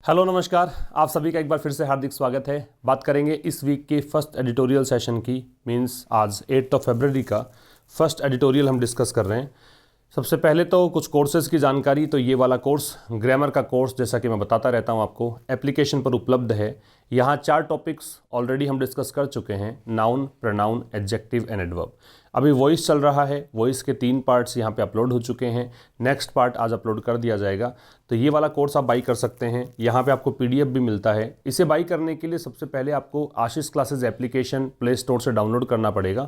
Hello नमस्कार, आप सभी का एक बार फिर से हार्दिक स्वागत है। बात करेंगे इस वीक के फर्स्ट एडिटोरियल सेशन की, मींस आज 8 फरवरी का फर्स्ट एडिटोरियल हम डिस्कस कर रहे हैं। सबसे पहले तो कुछ कोर्सेज़ की जानकारी। तो ये वाला कोर्स ग्रामर का कोर्स, जैसा कि मैं बताता रहता हूँ आपको, एप्लीकेशन पर उपलब्ध है। यहाँ 4 टॉपिक्स ऑलरेडी हम डिस्कस कर चुके हैं, noun, pronoun, adjective and adverb. अभी वॉइस चल रहा है, वॉइस के 3 पार्ट्स यहाँ पे अपलोड हो चुके हैं। नेक्स्ट पार्ट आज अपलोड कर दिया जाएगा। तो ये वाला कोर्स आप बाई कर सकते हैं। यहाँ पे आपको PDF भी मिलता है। इसे बाई करने के लिए सबसे पहले आपको आशीष क्लासेस एप्लीकेशन प्ले स्टोर से डाउनलोड करना पड़ेगा।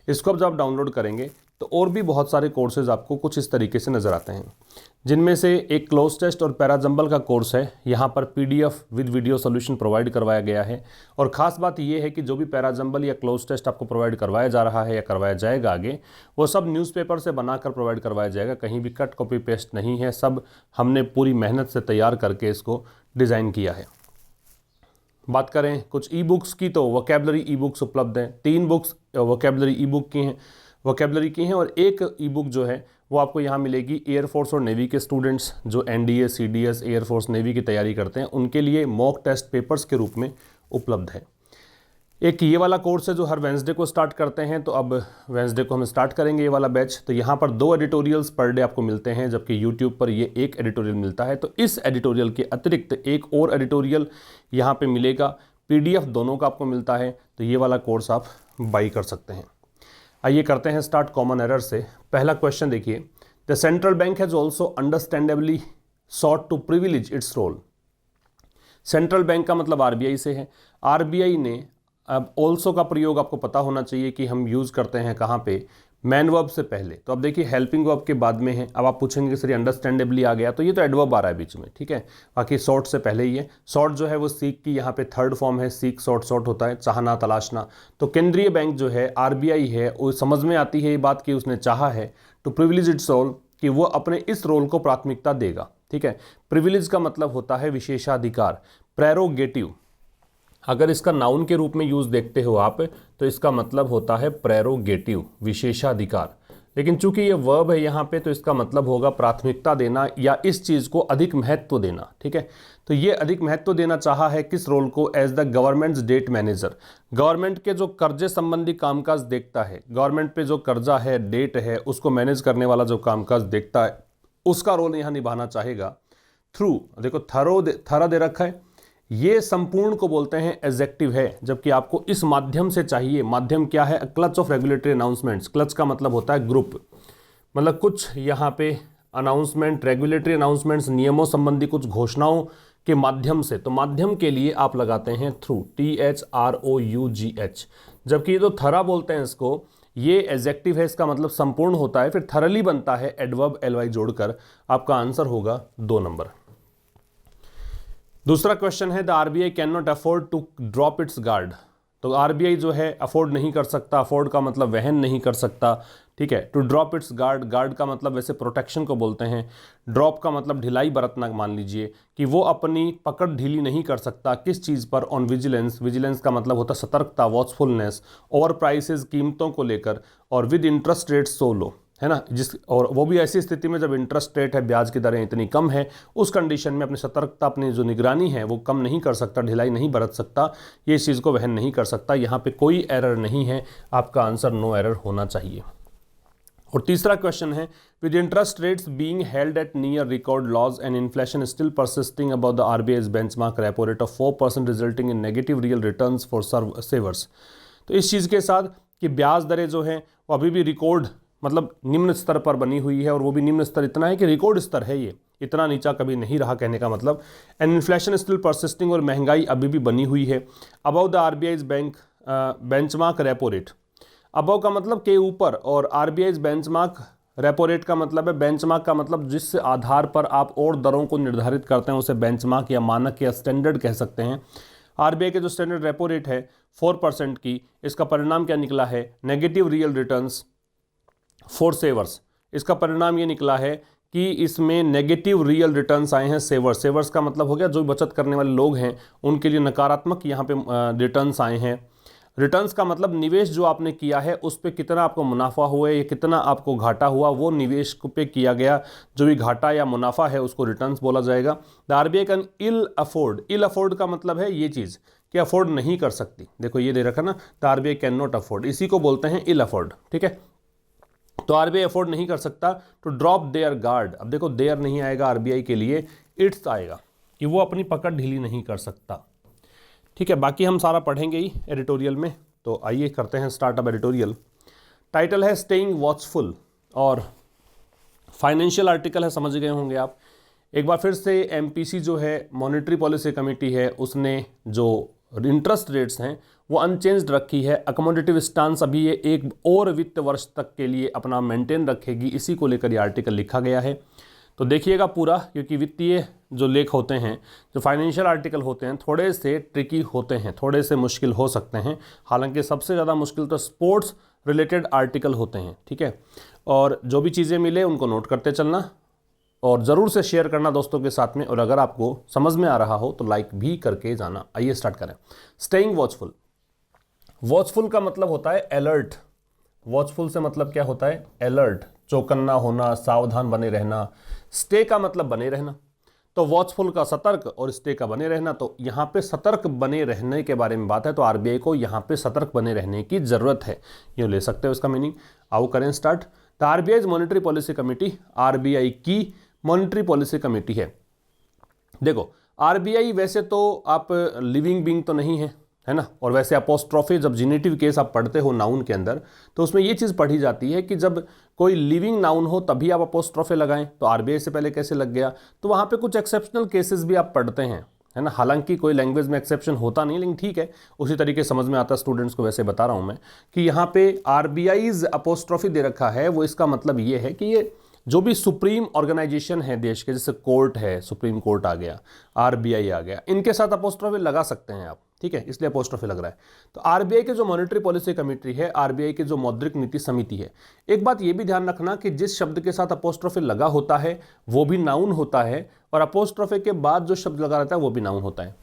इसको अब जब आप डाउनलोड करेंगे तो और भी बहुत सारे कोर्सेज आपको कुछ इस तरीके से नज़र आते हैं, जिनमें से एक क्लोज टेस्ट और पैराजंबल का कोर्स है। यहाँ पर PDF with video solution provide करवाया गया है। और ख़ास बात यह है कि जो भी पैराजंबल या क्लोज टेस्ट आपको प्रोवाइड करवाया जा रहा है या करवाया जाएगा आगे, वो सब न्यूज़पेपर से बनाकर प्रोवाइड करवाया जाएगा। कहीं भी कट कॉपी पेस्ट नहीं है, सब हमने पूरी मेहनत से तैयार करके इसको डिज़ाइन किया है। बात करें कुछ ई बुक्स की, तो वोकैबुलरी ई बुक्स उपलब्ध हैं। 3 बुक्स वोकैबुलरी ई बुक की हैं, और एक ई बुक जो है वो आपको यहाँ मिलेगी एयरफोर्स और नेवी के स्टूडेंट्स जो NDA, CDS, एयरफोर्स, नेवी की तैयारी करते हैं, उनके लिए मॉक टेस्ट पेपर्स के रूप में उपलब्ध है। एक ये वाला कोर्स है जो हर वेंसडे को स्टार्ट करते हैं, तो अब वेंसडे को हम स्टार्ट करेंगे ये वाला बैच। तो यहाँ पर 2 एडिटोरियल्स पर डे आपको मिलते हैं, जबकि यूट्यूब पर ये 1 एडिटोरियल मिलता है। तो इस एडिटोरियल के अतिरिक्त एक और एडिटोरियल यहाँ पे मिलेगा, PDF दोनों का आपको मिलता है। तो ये वाला कोर्स आप बाई कर सकते हैं। आइए करते हैं स्टार्ट कॉमन एरर से। पहला क्वेश्चन देखिए, the central bank has also understandably sought to privilege its role. Central bank का मतलब RBI से है। RBI ने, अब ऑल्सो का प्रयोग आपको पता होना चाहिए कि हम यूज़ करते हैं कहाँ पे, मैन वर्ब से पहले। तो अब देखिए हेल्पिंग वर्ब के बाद में है। अब आप पूछेंगे कि सर अंडरस्टैंडेबली आ गया, तो ये तो एडवर्ब आ रहा है बीच में, ठीक है। बाकी सॉर्ट से पहले ही है। सॉर्ट जो है वो सीक की यहाँ पे 3rd फॉर्म है, सीक सॉर्ट होता है, चाहना, तलाशना। तो केंद्रीय बैंक जो है RBI है, वो समझ में आती है ये बात कि उसने चाहा है टू प्रिविलेज इट्स रोल, कि वो अपने इस रोल को प्राथमिकता देगा, ठीक है। प्रिविलेज का मतलब होता है विशेषाधिकार, प्रेरोगेटिव। अगर इसका नाउन के रूप में यूज़ देखते हो आप, तो इसका मतलब होता है प्रेरोगेटिव, विशेषाधिकार। लेकिन चूंकि ये वर्ब है यहाँ पे, तो इसका मतलब होगा प्राथमिकता देना या इस चीज़ को अधिक महत्व देना, ठीक है। तो ये अधिक महत्व देना चाहा है किस रोल को, as the government's debt manager. Government के जो कर्जे संबंधी कामकाज देखता है, गवर्नमेंट पे जो कर्जा है, डेट है, उसको मैनेज करने वाला जो कामकाज देखता है, उसका रोल यहाँ निभाना चाहेगा थ्रू, देखो थरा दे रखा है, ये संपूर्ण को बोलते हैं एडजेक्टिव है, जबकि आपको इस माध्यम से चाहिए। माध्यम क्या है, clutch of regulatory announcements. Clutch का मतलब होता है ग्रुप, मतलब कुछ यहाँ पे अनाउंसमेंट, रेगुलेटरी अनाउंसमेंट्स, नियमों संबंधी कुछ घोषणाओं के माध्यम से। तो माध्यम के लिए आप लगाते हैं थ्रू, THROUGH। जबकि ये जो थरा बोलते हैं इसको, ये एडजेक्टिव है, इसका मतलब संपूर्ण होता है। फिर थरली बनता है एडवर्ब LY जोड़कर। आपका आंसर होगा 2 नंबर। दूसरा क्वेश्चन है, the RBI can not afford to drop its guard. तो RBI जो है अफोर्ड नहीं कर सकता, अफोर्ड का मतलब वहन नहीं कर सकता, ठीक है। To drop its guard, guard का मतलब वैसे प्रोटेक्शन को बोलते हैं, ड्रॉप का मतलब ढिलाई बरतना। मान लीजिए कि वो अपनी पकड़ ढीली नहीं कर सकता किस चीज़ पर, ऑन विजिलेंस। विजिलेंस का मतलब होता है सतर्कता, वॉचफुलनेस, ओवर प्राइसेस, कीमतों को लेकर, और विद इंटरेस्ट रेट सो लो, है ना, और वो भी ऐसी स्थिति में जब इंटरेस्ट रेट है, ब्याज की दरें इतनी कम है, उस कंडीशन में अपनी सतर्कता, अपनी जो निगरानी है वो कम नहीं कर सकता, ढिलाई नहीं बरत सकता, ये इस चीज़ को वहन नहीं कर सकता। यहाँ पे कोई एरर नहीं है, आपका आंसर नो एरर होना चाहिए। और तीसरा क्वेश्चन है, with interest rates being held at near record lows and inflation still persisting about the RBI's benchmark repo rate of 4% resulting in negative real returns for savers. तो इस चीज़ के साथ कि ब्याज दरें जो हैं वो अभी भी रिकॉर्ड, मतलब निम्न स्तर पर बनी हुई है, और वो भी निम्न स्तर इतना है कि रिकॉर्ड स्तर है, ये इतना नीचा कभी नहीं रहा, कहने का मतलब। एंड इन्फ्लेशन स्टिल परसिस्टिंग, और महंगाई अभी भी बनी हुई है। About the RBI's benchmark repo rate, about का मतलब के ऊपर, और RBI's बेंचमार्क रेपो रेट का मतलब है, बेंचमार्क का मतलब जिस आधार पर आप और दरों को निर्धारित करते हैं उसे बेंचमार्क या मानक या स्टैंडर्ड कह सकते हैं। RBI के जो स्टैंडर्ड रेपो रेट है 4% की, इसका परिणाम क्या निकला है, नेगेटिव रियल रिटर्न्स फॉर सेवर्स। इसका परिणाम ये निकला है कि इसमें नेगेटिव रियल रिटर्न्स आए हैं सेवर्स। सेवर्स का मतलब हो गया जो बचत करने वाले लोग हैं उनके लिए नकारात्मक यहाँ पे रिटर्न्स आए हैं। रिटर्न्स का मतलब निवेश जो आपने किया है उस पे कितना आपको मुनाफा हुआ है या कितना आपको घाटा हुआ, वो निवेश पे किया गया जो भी घाटा या मुनाफा है उसको रिटर्न्स बोला जाएगा। The RBI can ill afford का मतलब है ये चीज़ कि अफोर्ड नहीं कर सकती। देखो ये दे रखा ना, the RBI can not afford, इसी को बोलते हैं इल अफोर्ड। ठीक है, तो आरबीआई अफोर्ड नहीं कर सकता टू ड्रॉप देयर गार्ड। अब देखो देयर नहीं आएगा आरबीआई के लिए, इट्स आएगा कि वो अपनी पकड़ ढीली नहीं कर सकता। ठीक है, बाकी हम सारा पढ़ेंगे ही एडिटोरियल में। तो आइए करते हैं स्टार्टअप एडिटोरियल। टाइटल है स्टेइंग वॉचफुल और फाइनेंशियल आर्टिकल है, समझ गए होंगे आप। एक बार फिर से एमपीसी जो है मॉनेटरी पॉलिसी कमेटी है, उसने जो इंटरेस्ट रेट्स हैं वो अनचेंज्ड रखी है। अकोमोडेटिव स्टांस अभी ये एक और वित्त वर्ष तक के लिए अपना मेंटेन रखेगी, इसी को लेकर ये आर्टिकल लिखा गया है। तो देखिएगा पूरा, क्योंकि वित्तीय जो लेख होते हैं, जो फाइनेंशियल आर्टिकल होते हैं, थोड़े से ट्रिकी होते हैं, थोड़े से मुश्किल हो सकते हैं। हालांकि सबसे ज़्यादा मुश्किल तो स्पोर्ट्स रिलेटेड आर्टिकल होते हैं। ठीक है, और जो भी चीज़ें मिले उनको नोट करते चलना और ज़रूर से शेयर करना दोस्तों के साथ में, और अगर आपको समझ में आ रहा हो तो लाइक भी करके जाना। आइए स्टार्ट करें। स्टेइंग वॉचफुल, वॉचफुल का मतलब होता है अलर्ट। वॉचफुल से मतलब क्या होता है? अलर्ट, चौकन्ना होना, सावधान बने रहना। स्टे का मतलब बने रहना, तो वॉचफुल का सतर्क और स्टे का बने रहना। तो यहाँ पे सतर्क बने रहने के बारे में बात है, तो आरबीआई को यहाँ पे सतर्क बने रहने की जरूरत है, ये ले सकते हो इसका मीनिंग। आओ करें start. The RBI monetary policy committee, RBI की मॉनेटरी पॉलिसी कमेटी है। देखो आरबीआई वैसे तो आप लिविंग बीइंग तो नहीं है ना, और वैसे अपोस्ट्रोफी जब जिनेटिव केस आप पढ़ते हो नाउन के अंदर, तो उसमें ये चीज़ पढ़ी जाती है कि जब कोई लिविंग नाउन हो तभी आप अपोस्ट्रोफे लगाएं। तो आरबीआई से पहले कैसे लग गया? तो वहाँ पे कुछ एक्सेप्शनल केसेस भी आप पढ़ते हैं, है ना। हालांकि कोई लैंग्वेज में एक्सेप्शन होता नहीं, लेकिन ठीक है, उसी तरीके समझ में आता स्टूडेंट्स को। वैसे बता रहा हूँ मैं कि यहाँ पे आरबीआईज अपोस्ट्रोफी दे रखा है, वो इसका मतलब ये है कि ये जो भी सुप्रीम ऑर्गेनाइजेशन है देश के, जैसे कोर्ट है, सुप्रीम कोर्ट आ गया, आरबीआई आ गया, इनके साथ अपोस्ट्रोफी लगा सकते हैं आप। ठीक है, इसलिए अपोस्ट्रोफी लग रहा है। तो आरबीआई के जो मॉनेटरी पॉलिसी कमेटी है, आरबीआई की जो मौद्रिक नीति समिति है, एक बात ये भी ध्यान रखना कि जिस शब्द के साथ अपोस्ट्रोफी लगा होता है वो भी नाउन होता है, और अपोस्ट्रोफी के बाद जो शब्द लगा रहता है वो भी नाउन होता है।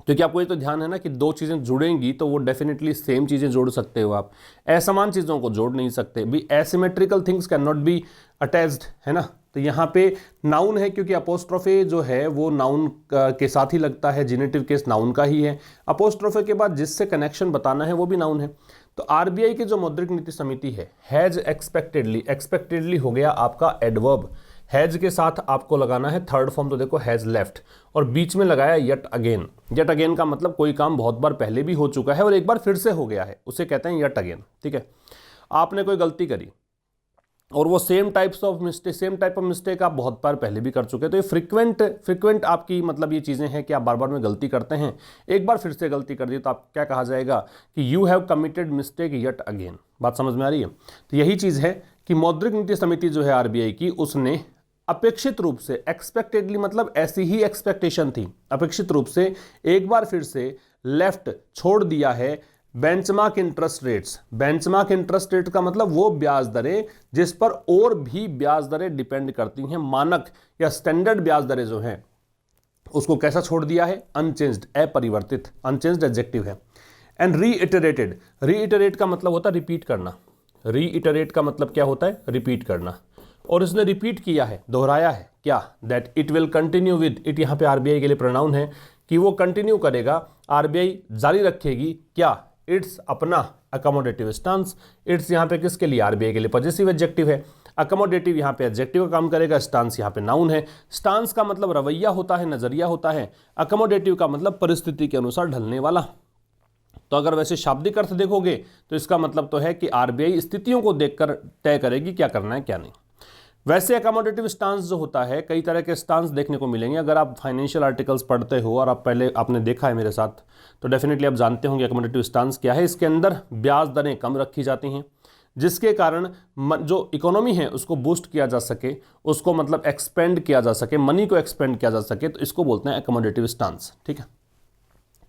क्योंकि आपको ये तो ध्यान है ना कि दो चीज़ें जुड़ेंगी तो वो डेफिनेटली सेम चीज़ें जोड़ सकते हो आप, असमान चीज़ों को जोड़ नहीं सकते भी। Asymmetrical things can not be attached, है ना। तो यहाँ पे नाउन है क्योंकि अपोस्ट्रोफे जो है वो नाउन के साथ ही लगता है, जिनेटिव केस नाउन का ही है। अपोस्ट्रोफे के बाद जिससे कनेक्शन बताना है वो भी नाउन है। तो आरबीआई की जो मौद्रिक नीति समिति है, हैज एक्सपेक्टेडली, एक्सपेक्टेडली हो गया आपका एडवर्ब, हैज के साथ आपको लगाना है थर्ड फॉर्म। तो देखो हैज लेफ्ट, और बीच में लगाया यट अगेन। यट अगेन का मतलब कोई काम बहुत बार पहले भी हो चुका है और एक बार फिर से हो गया है, उसे कहते हैं यट अगेन। ठीक है, आपने कोई गलती करी और वो सेम टाइप ऑफ मिस्टेक आप बहुत बार पहले भी कर चुके हैं, तो ये फ्रिक्वेंट आपकी मतलब ये चीज़ें हैं कि आप बार बार में गलती करते हैं। एक बार फिर से गलती कर दी तो आप क्या कहा जाएगा कि you have committed mistake yet again. बात समझ में आ रही है? तो यही चीज़ है कि मौद्रिक नीति समिति जो है आरबीआई की, उसने अपेक्षित रूप से, एक्सपेक्टेडली मतलब ऐसी ही एक्सपेक्टेशन थी, अपेक्षित रूप से एक बार फिर से लेफ्ट, छोड़ दिया है benchmark interest rates. Benchmark interest rate का मतलब वो ब्याज दरें जिस पर और भी ब्याज दरें डिपेंड करती हैं, मानक या स्टैंडर्ड ब्याज दरें जो हैं, उसको कैसा छोड़ दिया है? अनचेंज्ड, अपरिवर्तित। अनचेंज्ड एडजेक्टिव है। एंड रीइटरेटेड, रीइटरेट का मतलब होता है रिपीट करना। रीइटरेट का मतलब क्या होता है? रिपीट करना। और इसने रिपीट किया है, दोहराया है क्या? That it will continue with, it यहाँ पे आरबीआई के लिए प्रोनाउन है कि वो कंटिन्यू करेगा, आरबीआई जारी रखेगी क्या? इट्स अपना अकोमोडेटिव स्टांस। इट्स यहाँ पे किसके लिए? आरबीआई के लिए पॉजिटिव एडजेक्टिव है। अकोमोडेटिव यहाँ पे एडजेक्टिव का काम करेगा, स्टांस यहाँ पे नाउन है। स्टांस का मतलब रवैया होता है, नजरिया होता है। अकोमोडेटिव का मतलब परिस्थिति के अनुसार ढलने वाला। तो अगर वैसे शाब्दिक अर्थ देखोगे तो इसका मतलब तो है कि आरबीआई स्थितियों को देखकर तय करेगी क्या करना है क्या नहीं। वैसे अकोमोडेटिव स्टांस जो होता है, कई तरह के स्टांस देखने को मिलेंगे। अगर आप फाइनेंशियल आर्टिकल्स पढ़ते हो और आप पहले आपने देखा है मेरे साथ, तो डेफिनेटली आप जानते होंगे अकोमोडेटिव स्टांस क्या है। इसके अंदर ब्याज दरें कम रखी जाती हैं, जिसके कारण जो इकोनॉमी है उसको बूस्ट किया जा सके, उसको मतलब एक्सपेंड किया जा सके, मनी को एक्सपेंड किया जा सके, तो इसको बोलते हैं अकोमोडेटिव स्टांस। ठीक है,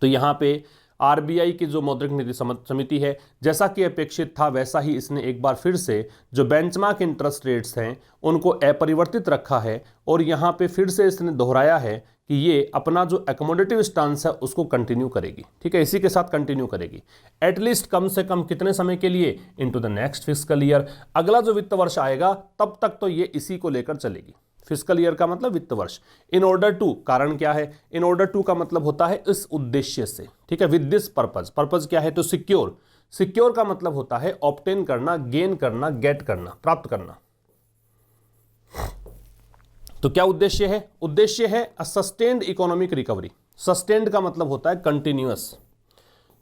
तो यहाँ पे आरबीआई की जो मौद्रिक नीति समिति है, जैसा कि अपेक्षित था वैसा ही इसने एक बार फिर से जो बेंचमार्क इंटरेस्ट रेट्स हैं उनको अपरिवर्तित रखा है। और यहाँ पे फिर से इसने दोहराया है कि ये अपना जो एकोमोडेटिव स्टांस है उसको कंटिन्यू करेगी, ठीक है, इसी के साथ कंटिन्यू करेगी एटलीस्ट कम से कम कितने समय के लिए, into the next fiscal year, अगला जो वित्त वर्ष आएगा तब तक तो ये इसी को लेकर चलेगी। फिस्कल ईयर का मतलब वित्त वर्ष। इन ऑर्डर टू, कारण क्या है, इन ऑर्डर टू का मतलब होता है इस उद्देश्य से, ठीक है, विद दिस पर्पज, पर्पज क्या है तो सिक्योर, सिक्योर का मतलब होता है ऑब्टेन करना, गेन करना, गेट करना, प्राप्त करना। तो क्या उद्देश्य है, उद्देश्य है अ सस्टेन्ड इकोनॉमिक रिकवरी। सस्टेन्ड का मतलब होता है कंटिन्यूअस,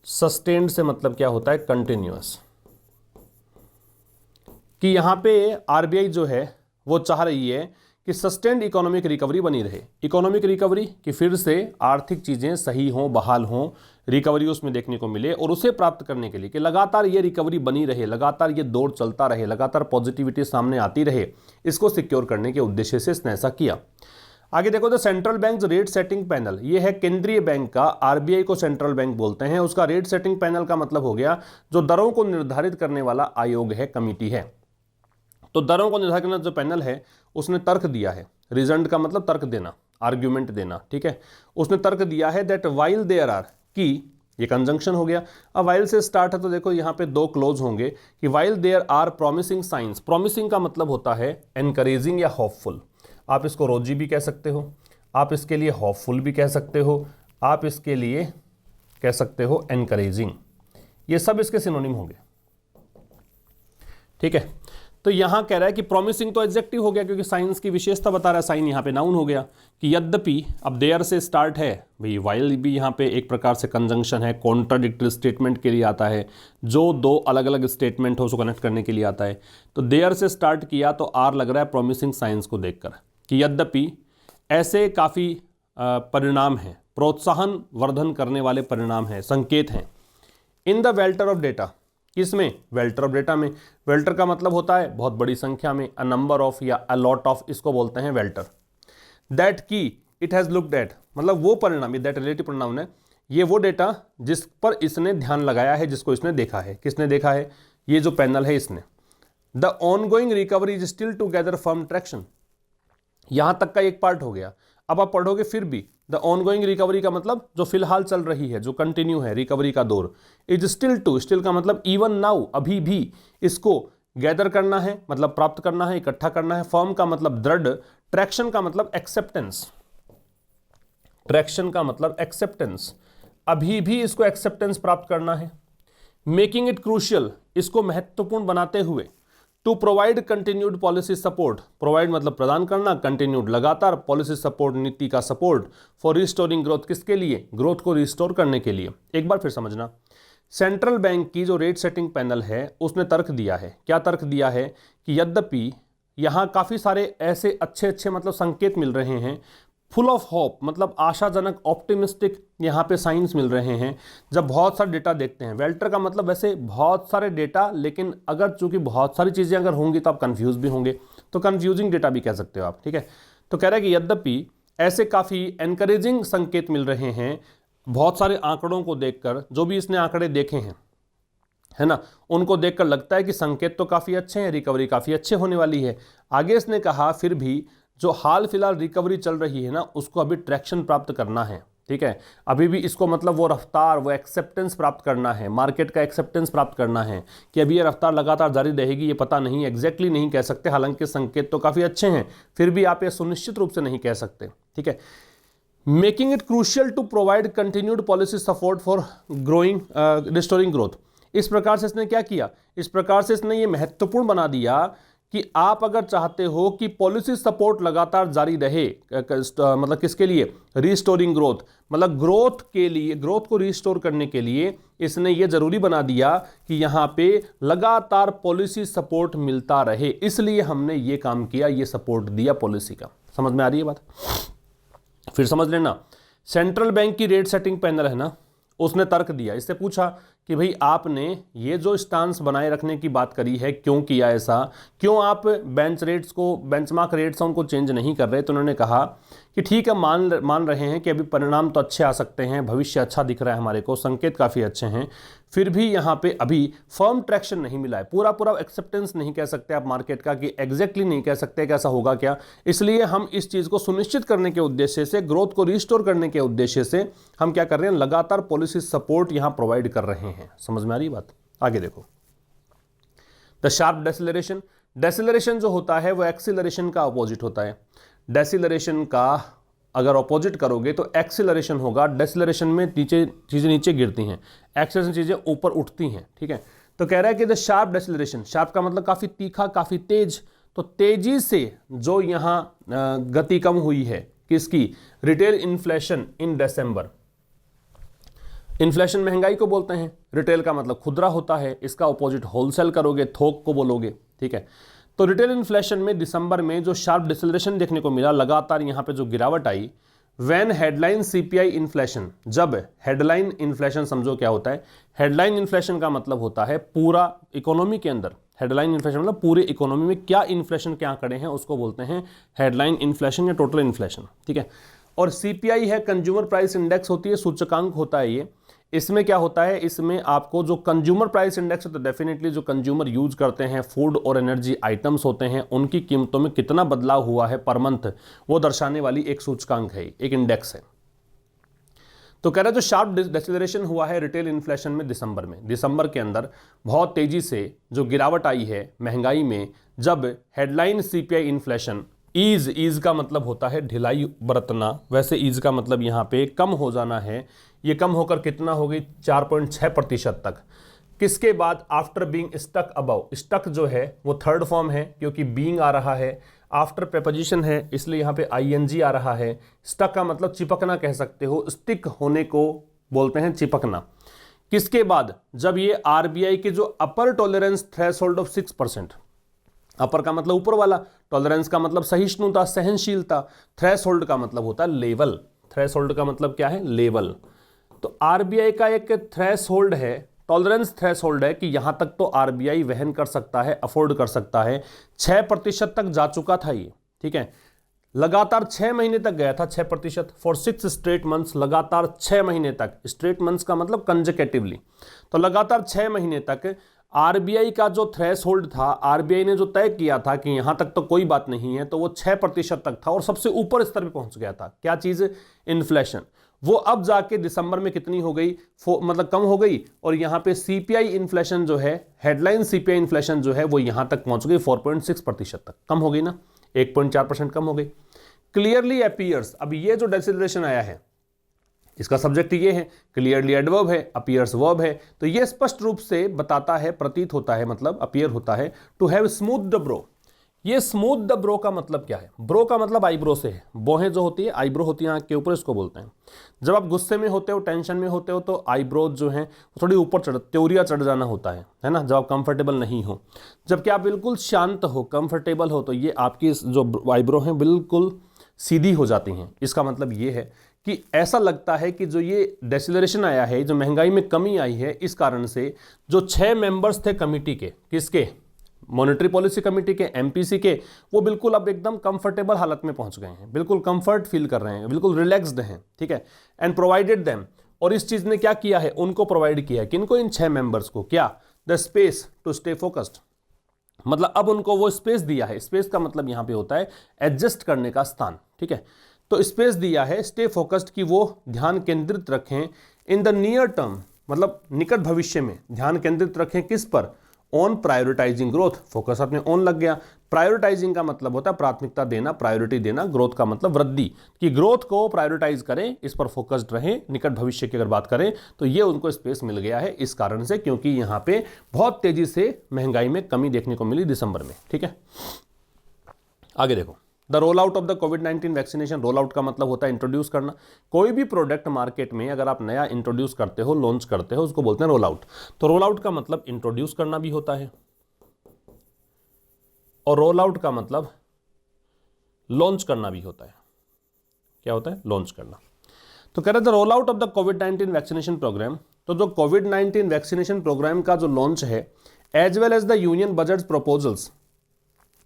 सस्टेन्ड से मतलब क्या होता है कंटिन्यूअस, कि यहां पे आरबीआई जो है वो चाह रही है कि सस्टेन्ड इकोनॉमिक रिकवरी बनी रहे। इकोनॉमिक रिकवरी कि फिर से आर्थिक चीजें सही हों, बहाल हों, रिकवरी उसमें देखने को मिले, और उसे प्राप्त करने के लिए कि लगातार ये रिकवरी बनी रहे, लगातार ये दौर चलता रहे, लगातार पॉजिटिविटी सामने आती रहे, इसको सिक्योर करने के उद्देश्य से इसने ऐसा किया। आगे देखो तो central bank rate setting panel, ये है केंद्रीय बैंक का, आरबीआई को सेंट्रल बैंक बोलते हैं, उसका रेट सेटिंग पैनल का मतलब हो गया जो दरों को निर्धारित करने वाला आयोग है, कमिटी है। तो दरों को निर्धारित करने जो पैनल है उसने तर्क दिया है, रीजन का मतलब तर्क देना, आर्ग्यूमेंट देना, ठीक है, उसने तर्क दिया है दैट वाइल देयर आर, कि ये कंजंक्शन हो गया। अब वाइल से स्टार्ट है तो देखो यहाँ पे दो क्लोज होंगे कि while there are promising science, promising का मतलब होता है एनकरेजिंग या होपफुल, आप इसको रोजी भी कह सकते हो, आप इसके लिए होपफुल भी कह सकते हो, आप इसके लिए कह सकते हो एनकरेजिंग, ये सब इसके सिनोनिम होंगे, ठीक है। तो यहां कह रहा है कि प्रॉमिसिंग तो एडजेक्टिव हो गया क्योंकि साइंस की विशेषता बता रहा है, साइन यहां पे नाउन हो गया, कि यद्यपि, अब देयर से स्टार्ट है भाई, वाइल भी यहां पे एक प्रकार से कंजंक्शन है, कॉन्ट्राडिक्टरी स्टेटमेंट के लिए आता है, जो दो अलग अलग स्टेटमेंट हो उसको कनेक्ट करने के लिए आता है। तो देयर से स्टार्ट किया तो आर लग रहा है प्रॉमिसिंग साइंस को देखकर, कि यद्यपि ऐसे काफ़ी परिणाम हैं, प्रोत्साहन वर्धन करने वाले परिणाम हैं, संकेत हैं, in the welter of data, किसमें, वेल्टर ऑफ डेटा में। वेल्टर का मतलब होता है बहुत बड़ी संख्या में, अ नंबर ऑफ या अ लॉट ऑफ, इसको बोलते हैं वेल्टर। दैट की इट हैज लुक्ड एट, मतलब वो परिणाम, ये दैट रिलेटिव प्रोनाउन है, ये वो डेटा जिस पर इसने ध्यान लगाया है, जिसको इसने देखा है, किसने देखा है, ये जो पैनल है इसने। The ongoing recovery is still to gather firm traction, यहां तक का एक पार्ट हो गया। अब आप पढ़ोगे फिर भी द ऑनगोइंग रिकवरी का मतलब जो फिलहाल चल रही है, जो कंटिन्यू है रिकवरी का दौर, इज स्टिल टू, स्टिल का मतलब इवन नाउ, अभी भी इसको गैदर करना है, मतलब प्राप्त करना है, इकट्ठा करना है, फर्म का मतलब दृढ़, ट्रैक्शन का मतलब एक्सेप्टेंस, ट्रैक्शन का मतलब एक्सेप्टेंस, अभी भी इसको एक्सेप्टेंस प्राप्त करना है। मेकिंग इट क्रूशियल, इसको महत्वपूर्ण बनाते हुए, to provide continued policy support, provide मतलब प्रदान करना, कंटिन्यूड लगातार, पॉलिसी सपोर्ट नीति का सपोर्ट, फॉर रिस्टोरिंग ग्रोथ, किसके लिए, ग्रोथ को रिस्टोर करने के लिए। एक बार फिर समझना, सेंट्रल बैंक की जो रेट सेटिंग पैनल है उसने तर्क दिया है, क्या तर्क दिया है, कि यद्यपि यहाँ काफ़ी सारे ऐसे अच्छे अच्छे मतलब संकेत मिल रहे हैं, फुल ऑफ होप मतलब आशाजनक, ऑप्टिमिस्टिक यहाँ पे साइंस मिल रहे हैं, जब बहुत सारे डेटा देखते हैं। वेल्टर का मतलब वैसे बहुत सारे डेटा, लेकिन अगर चूंकि बहुत सारी चीज़ें अगर होंगी तो आप कंफ्यूज भी होंगे, तो कंफ्यूजिंग डेटा भी कह सकते हो आप, ठीक है। तो कह रहा है कि यद्यपि ऐसे काफ़ी एनकरेजिंग संकेत मिल रहे हैं, बहुत सारे आंकड़ों को देखकर, जो भी इसने आंकड़े देखे हैं, है ना, उनको देखकर लगता है कि संकेत तो काफ़ी अच्छे हैं, रिकवरी काफ़ी अच्छे होने वाली है। आगे इसने कहा फिर भी जो हाल फिलहाल रिकवरी चल रही है ना, उसको अभी ट्रैक्शन प्राप्त करना है, ठीक है, अभी भी इसको मतलब वो रफ्तार, वो एक्सेप्टेंस प्राप्त करना है, मार्केट का एक्सेप्टेंस प्राप्त करना है, कि अभी ये रफ्तार लगातार जारी रहेगी, ये पता नहीं, एग्जैक्टली नहीं कह सकते, हालांकि संकेत तो काफ़ी अच्छे हैं, फिर भी आप ये सुनिश्चित रूप से नहीं कह सकते, ठीक है। Making it crucial to provide continued policy support for growing restoring growth, इस प्रकार से इसने क्या किया, इस प्रकार से इसने ये महत्वपूर्ण बना दिया कि आप अगर चाहते हो कि पॉलिसी सपोर्ट लगातार जारी रहे, मतलब किसके लिए, रिस्टोरिंग ग्रोथ, मतलब ग्रोथ के लिए, ग्रोथ को रिस्टोर करने के लिए इसने ये जरूरी बना दिया कि यहाँ पे लगातार पॉलिसी सपोर्ट मिलता रहे, इसलिए हमने ये काम किया, ये सपोर्ट दिया पॉलिसी का। समझ में आ रही है बात, फिर समझ लेना। सेंट्रल बैंक की रेट सेटिंग पैनल है ना, उसने तर्क दिया, इससे पूछा कि भाई आपने ये जो स्टांस बनाए रखने की बात करी है, क्यों किया ऐसा, क्यों आप बेंचमार्क रेट्स उनको चेंज नहीं कर रहे। तो उन्होंने कहा कि ठीक है, मान रहे हैं कि अभी परिणाम तो अच्छे आ सकते हैं, भविष्य अच्छा दिख रहा है हमारे को, संकेत काफ़ी अच्छे हैं, फिर भी यहाँ पे अभी फर्म ट्रैक्शन नहीं मिला है, पूरा एक्सेप्टेंस नहीं कह सकते आप मार्केट का, कि एग्जैक्टली नहीं कह सकते कि ऐसा होगा क्या। इसलिए हम इस चीज़ को सुनिश्चित करने के उद्देश्य से, ग्रोथ को रिस्टोर करने के उद्देश्य से हम क्या कर रहे हैं, लगातार पॉलिसी सपोर्ट यहाँ प्रोवाइड कर रहे हैं। समझ में आ रही बात? आगे देखो, द शार्प डेसिलरेशन। डेसिलरेशन जो होता है वो एक्सीलरेशन का अपोजिट होता है। डेसिलरेशन का अगर अपोजिट करोगे तो एक्सीलरेशन होगा। डेसिलरेशन में चीज़ें नीचे गिरती हैं, एक्सीलरेशन चीज़ें ऊपर उठती हैं। ठीक है, तो कह रहा है कि द शार्प डेसिलरेशन, शार्प का मतलब काफ़ी तीखा, काफ़ी तेज, तो तेजी से जो यहाँ गति कम हुई है किसकी, retail inflation in December. Inflation महंगाई को बोलते हैं, रिटेल का मतलब खुदरा होता है, इसका अपोजिट होलसेल करोगे, थोक को बोलोगे। ठीक है, तो रिटेल इन्फ्लेशन में दिसंबर में जो शार्प डिसेलरेशन देखने को मिला, लगातार यहाँ पे जो गिरावट आई, व्हेन हेडलाइन सीपीआई इन्फ्लेशन, जब हेडलाइन इन्फ्लेशन, समझो क्या होता है, हेडलाइन इन्फ्लेशन का मतलब होता है पूरा इकोनॉमी के अंदर, हेडलाइन इन्फ्लेशन मतलब पूरे इकोनॉमी में क्या इन्फ्लेशन के आंकड़े हैं उसको बोलते हैं हेडलाइन इन्फ्लेशन या टोटल इन्फ्लेशन। ठीक है, और सीपीआई है कंज्यूमर प्राइस इंडेक्स होती है, सूचकांक होता है ये। इसमें क्या होता है, इसमें आपको जो कंज्यूमर प्राइस इंडेक्स है, तो डेफिनेटली जो कंज्यूमर यूज करते हैं फूड और एनर्जी आइटम्स होते हैं, उनकी कीमतों में कितना बदलाव हुआ है पर मंथ, वो दर्शाने वाली एक सूचकांक है, एक इंडेक्स है। तो कह रहा है जो शार्प डिसेलरेशन हुआ है रिटेल इन्फ्लेशन में दिसंबर के अंदर बहुत तेजी से जो गिरावट आई है महंगाई में, जब हेडलाइन सीपीआई इन्फ्लेशन, ईज का मतलब होता है ढिलाई बरतना, वैसे ईज का मतलब यहाँ पे कम हो जाना है। ये कम होकर कितना हो गई, 4.6% तक। किसके बाद, after being stuck above, stuck जो है वो थर्ड फॉर्म है क्योंकि बीइंग आ रहा है, आफ्टर प्रेपोजिशन है इसलिए यहाँ पे आईएनजी आ रहा है। स्टक का मतलब चिपकना कह सकते हो, स्टिक होने को बोलते हैं चिपकना। किसके बाद, जब ये आरबीआई के जो अपर टॉलरेंस थ्रेशोल्ड ऑफ 6%, अपर का मतलब ऊपर वाला, टॉलरेंस का मतलब सहिष्णुता, सहनशीलता, थ्रेशोल्ड का मतलब होता है लेवल, थ्रेशोल्ड का मतलब क्या है, लेवल। तो आरबीआई का एक थ्रेशोल्ड है, टॉलरेंस थ्रेशोल्ड है कि यहां तक तो आरबीआई वहन कर सकता है, अफोर्ड कर सकता है। 6% तक जा चुका था ये। ठीक है, लगातार 6 महीने तक गया था 6%, फॉर 6 स्ट्रेट मंथ्स, लगातार 6 महीने तक, स्ट्रेट मंथ्स का मतलब कंजेकेटिवली, तो लगातार 6 महीने तक आरबीआई का जो थ्रेशोल्ड था, आरबीआई ने जो तय किया था कि यहां तक तो कोई बात नहीं है, तो वो 6% तक था और सबसे ऊपर स्तर पे पहुंच गया था। क्या चीज, इन्फ्लेशन। वो अब जाके दिसंबर में कितनी हो गई, मतलब कम हो गई, और यहां पे सीपीआई इन्फ्लेशन जो है, हेडलाइन सीपीआई इन्फ्लेशन जो है वो यहां तक पहुंच गई 4.6% तक, कम हो गई ना, 1.4% कम हो गई। क्लियरली अपीयर्स, अब ये जो डेसिलरेशन आया है इसका सब्जेक्ट ये है, क्लियरली एडवर्ब है, अपीयर्स वर्ब है, तो ये स्पष्ट रूप से बताता है, प्रतीत होता है, मतलब अपीयर होता है, to have smooth the brow. ये स्मूथ द ब्रो का मतलब क्या है, ब्रो का मतलब आईब्रो से है, बोहें जो होती है आईब्रो होती है आंख के ऊपर, इसको बोलते हैं। जब आप गुस्से में होते हो, टेंशन में होते हो, तो आईब्रो जो है थोड़ी ऊपर चढ़, त्योरिया चढ़ जाना होता है ना, जब आप कंफर्टेबल नहीं हो। जबकि आप बिल्कुल शांत हो, कंफर्टेबल हो, तो ये आपकी जो आईब्रो हैं बिल्कुल सीधी हो जाती हैं। इसका मतलब ये है कि ऐसा लगता है कि जो ये डेसिलरेशन आया है, जो महंगाई में कमी आई है, इस कारण से जो 6 मेंबर्स थे कमिटी के, किसके, मॉनेटरी पॉलिसी कमेटी के, एमपीसी के, वो बिल्कुल अब एकदम कंफर्टेबल हालत में पहुंच गए हैं, बिल्कुल कंफर्ट फील कर रहे हैं, बिल्कुल रिलैक्स्ड हैं। ठीक है, एंड प्रोवाइडेड देम, और इस चीज ने क्या किया है, उनको प्रोवाइड किया है, किनको, इन 6 मेंबर्स को, क्या, the space to stay focused, मतलब अब उनको वो स्पेस दिया है। स्पेस का मतलब यहां पे होता है एडजस्ट करने का स्थान। ठीक है, तो स्पेस दिया है स्टे फोकस्ड की वो ध्यान केंद्रित रखें, इन द नियर टर्म मतलब निकट भविष्य में ध्यान केंद्रित रखें, किस पर, ऑन प्रायोरिटाइजिंग ग्रोथ, फोकस अपने ऑन लग गया। प्रायोरिटाइजिंग का मतलब होता है प्राथमिकता देना, प्रायोरिटी देना, ग्रोथ का मतलब वृद्धि, कि ग्रोथ को प्रायोरिटाइज करें, इस पर फोकस्ड रहें। निकट भविष्य की अगर बात करें तो ये उनको स्पेस मिल गया है इस कारण से, क्योंकि यहां पे बहुत तेजी से महंगाई में कमी देखने को मिली दिसंबर में। ठीक है, आगे देखो, the role out of the कोविड-19 वैक्सीनेशन। रोल आउट का मतलब होता है इंट्रोड्यूस करना। कोई भी प्रोडक्ट मार्केट में अगर आप नया इंट्रोड्यूस करते हो, लॉन्च करते हो, उसको बोलते हैं रोल आउट। तो रोल आउट का मतलब इंट्रोड्यूस करना भी होता है, और रोल आउट का मतलब लॉन्च करना भी होता है। क्या होता है, लॉन्च करना। तो कह रहे थे रोल आउट ऑफ द कोविड-19 वैक्सीनेशन प्रोग्राम तो जो कोविड-19 वैक्सीनेशन प्रोग्राम का जो लॉन्च है as well as the union budget proposals,